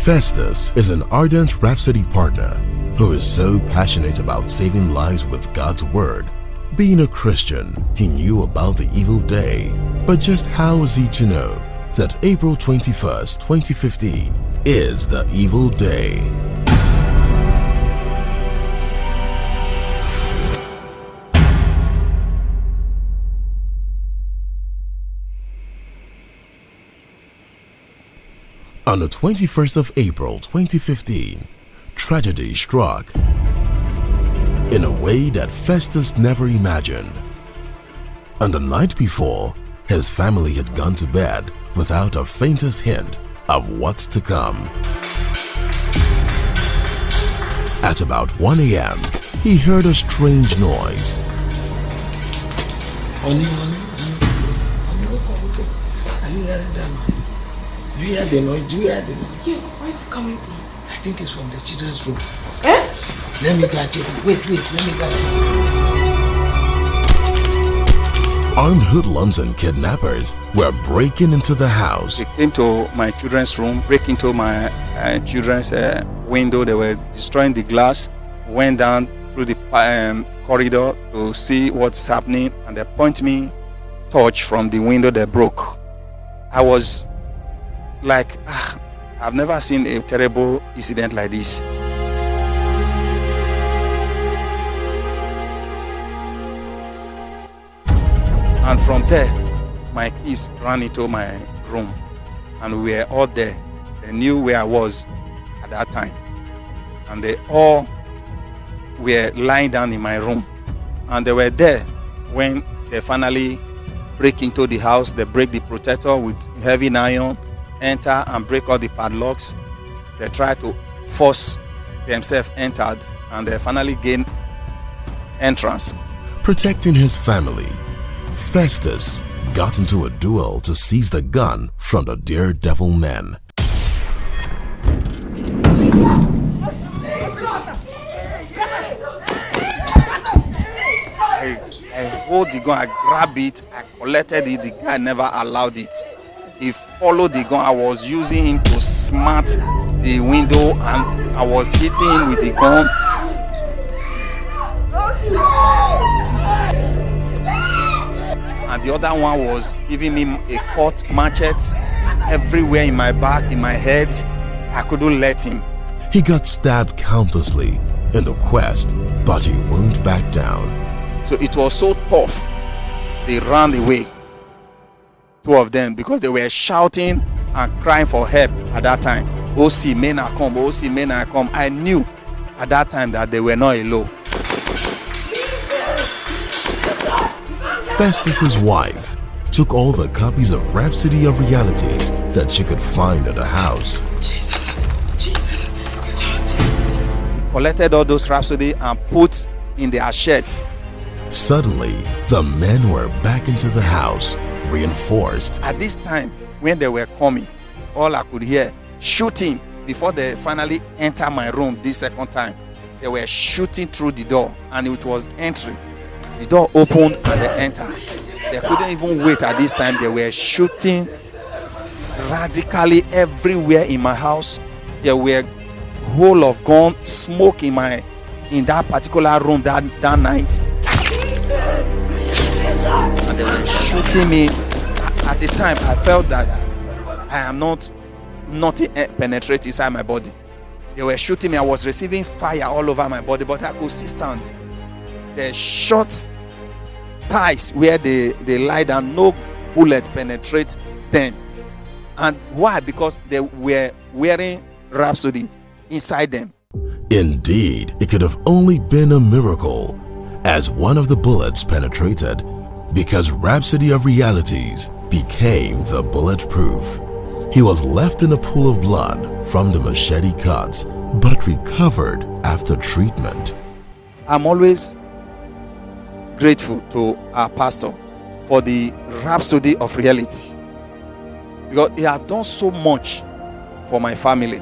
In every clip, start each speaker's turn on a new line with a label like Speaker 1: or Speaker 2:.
Speaker 1: Festus is an ardent Rhapsody partner who is so passionate about saving lives with God's word. Being a Christian, he knew about the evil day, but just how was he to know that April 21st, 2015 is the evil day? On the 21st of April 2015, tragedy struck in a way that Festus never imagined. On the night before, his family had gone to bed without the faintest hint of what's to come. At about 1 a.m., he heard a strange noise.
Speaker 2: Honey, wake up. Are you hearing that noise? Do you hear the noise?
Speaker 3: Yes, where is it coming from?
Speaker 2: I think it's from the children's room.
Speaker 3: Eh?
Speaker 2: Let me go and check. Wait, let me go and check.
Speaker 1: Armed hoodlums and kidnappers were breaking into the house.
Speaker 4: They came to my children's room, break into my children's window. They were destroying the glass, went down through the corridor to see what's happening, and they point me torch from the window they broke. I was like, I've never seen a terrible incident like this. And from there, my kids ran into my room, and we were all there. They knew where I was at that time, and they all were lying down in my room, and they were there when they finally break into the house. They break the protector with heavy iron, enter and break all the padlocks. They try to force themselves entered, and they finally gain entrance.
Speaker 1: Protecting his family, Festus got into a duel to seize the gun from the daredevil men.
Speaker 4: I hold the gun, I grab it, I collected it. The guy never allowed it. He followed the gun. I was using him to smart the window, and I was hitting him with the gun. And the other one was giving me a cut machete everywhere in my back, in my head. I couldn't let him.
Speaker 1: He got stabbed countlessly in the quest, but he won't back down.
Speaker 4: So it was so tough. They ran away, two of them, because they were shouting and crying for help at that time. OC, men are come, OC, men are come. I knew at that time that they were not alone.
Speaker 1: Festus's wife took all the copies of Rhapsody of Realities that she could find at the house.
Speaker 3: Jesus.
Speaker 4: He collected all those Rhapsody and put in their sheds.
Speaker 1: Suddenly, the men were back into the house, reinforced.
Speaker 4: At this time, when they were coming, all I could hear, shooting. Before they finally enter my room this second time, they were shooting through the door, and it was entering. The door opened and they entered. They couldn't even wait at this time. They were shooting radically everywhere in my house. There were hole of gun, smoke in that particular room that night. And they were shooting me. At the time, I felt that I am nothing penetrate inside my body. They were shooting me. I was receiving fire all over my body, but I could still stand. They shot thighs where they lie down. No bullet penetrate them. And why? Because they were wearing Rhapsody inside them.
Speaker 1: Indeed, it could have only been a miracle, as one of the bullets penetrated, because Rhapsody of Realities became the bulletproof. He was left in a pool of blood from the machete cuts, but recovered after treatment.
Speaker 4: I'm always grateful to our pastor for the Rhapsody of Reality, because he has done so much for my family.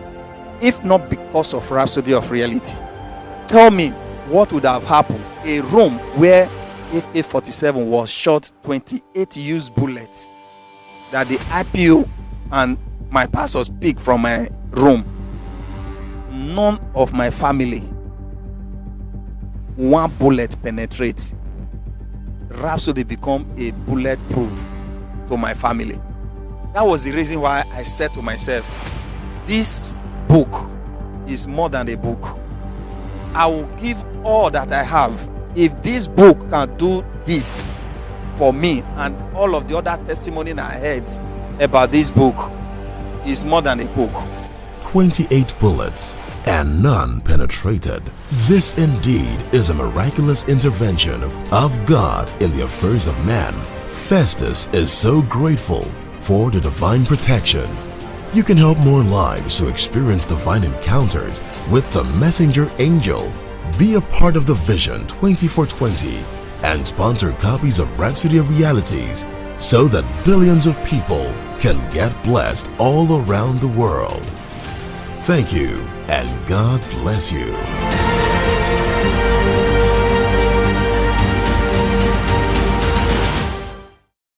Speaker 4: If not because of Rhapsody of Reality, tell me what would have happened. A room where AK-47 was shot 28 used bullets, that the IPO and my pastors picked from my room, none of my family one bullet penetrates. Rhapsody become a bulletproof to my family. That was the reason why I said to myself, this book is more than a book. I will give all that I have if this book can do this for me, and all of the other testimony I heard about this book is more than a book.
Speaker 1: 28 bullets and none penetrated. This indeed is a miraculous intervention of God in the affairs of man. Festus is so grateful for the divine protection. You can help more lives to experience divine encounters with the messenger angel. Be a part of the Vision 2420 and sponsor copies of Rhapsody of Realities so that billions of people can get blessed all around the world. Thank you, and God bless you.